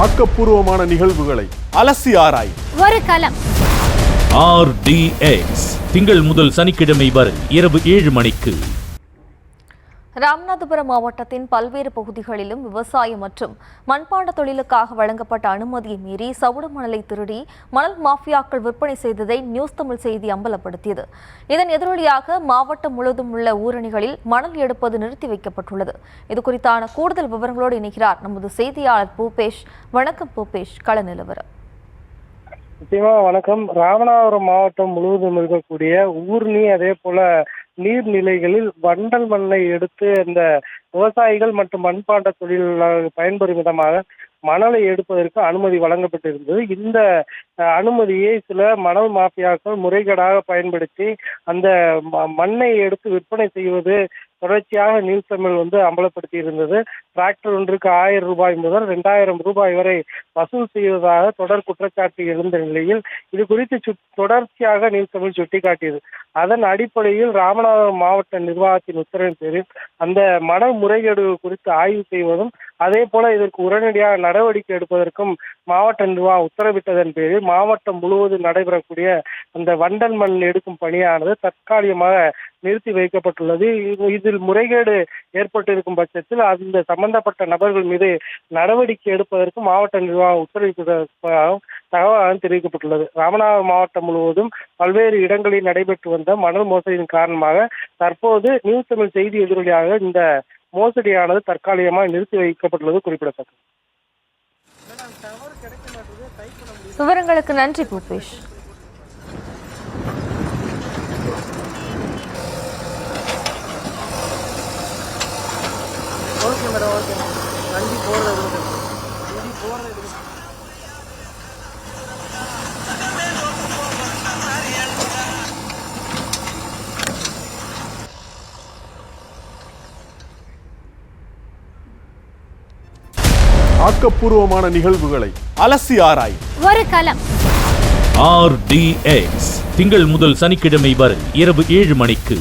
ஆக்கப்பூர்வமான நிகழ்வுகளை அலசி ஆராய் ஒரு களம். RDX திங்கள் முதல் சனிக்கிழமை வரை இரவு 7 மணிக்கு. ராமநாதபுரம் மாவட்டத்தின் பல்வேறு பகுதிகளிலும் விவசாயம் மற்றும் மண்பாண்ட தொழிலுக்காக வழங்கப்பட்ட அனுமதியை மீறி சவுடு மணலை திருடி மணல் மாஃபியாக்கள் விற்பனை செய்ததை நியூஸ் தமிழ் செய்தி அம்பலப்படுத்தியது. இதன் எதிரொலியாக மாவட்டம் முழுவதும் உள்ள ஊரணிகளில் மணல் எடுப்பது நிறுத்தி வைக்கப்பட்டுள்ளது. இதுகுறித்தான கூடுதல் விவரங்களோடு இணைகிறார் நமது செய்தியாளர் பூபேஷ். வணக்கம் பூபேஷ், கள நிலவரம். வணக்கம். ராமநாதபுரம் மாவட்டம் முழுவதும் இருக்கக்கூடிய ஊர்ணி அதே போல நீர்நிலைகளில் வண்டல் மண்ணை எடுத்து இந்த விவசாயிகள் மற்றும் மண்பாண்ட தொழிலாளர்கள் பயன்பெறும் விதமாக மணலை எடுப்பதற்கு அனுமதி வழங்கப்பட்டிருந்தது. இந்த அனுமதியை சில மணல் மாஃபியாக்கள் முறைகேடாக பயன்படுத்தி அந்த மண்ணை எடுத்து விற்பனை செய்வது தொடர்ச்சியாக நியூஸ் தமிழ் அம்பலப்படுத்தி இருந்தது. டிராக்டர் ஒன்றுக்கு 1000 ரூபாய் முதல் 2000 ரூபாய் வரை வசூல் செய்வதாக தொடர் குற்றச்சாட்டு எழுந்த நிலையில் இது குறித்து தொடர்ச்சியாக நியூஸ் தமிழ் சுட்டிக்காட்டியது. அதன் அடிப்படையில் ராமநாதபுரம் மாவட்ட நிர்வாகத்தின் உத்தரவின் பேரில் அந்த மணல் முறைகேடு குறித்து ஆய்வு செய்வதும் அதே போல இதற்கு உடனடியாக நடவடிக்கை எடுப்பதற்கும் மாவட்ட நிர்வாகம் உத்தரவிட்டதன் பேரில் மாவட்டம் முழுவதும் நடைபெறக்கூடிய அந்த வண்டல் மண் எடுக்கும் பணியானது தற்காலிகமாக நிறுத்தி வைக்கப்பட்டுள்ளது. இதில் முறைகேடு ஏற்பட்டிருக்கும் பட்சத்தில் அந்த சம்பந்தப்பட்ட நபர்கள் மீது நடவடிக்கை எடுப்பதற்கு மாவட்ட நிர்வாகம் உத்தரவிட்டதாக தகவல் தெரிவிக்கப்பட்டுள்ளது. ராமநாதபுரம் மாவட்டம் முழுவதும் பல்வேறு இடங்களில் நடைபெற்று வந்த மணல் மோசடியின் காரணமாக தற்போது நியூஸ் தமிழ் செய்தி எதிரொலியாக இந்த மோசடியானது தற்காலிகமாக நிறுத்தி வைக்கப்பட்டுள்ளது குறிப்பிடத்தக்கது. விவரங்களுக்கு நன்றி பூபேஷ். Okay madam, okay. வண்டி போறது ஆக்கப்பூர்வமான நிகழ்வுகளை அலசி ஆராய் ஒரு களம். RDX திங்கள் முதல் சனிக்கிழமை வரை இரவு 7 மணிக்கு.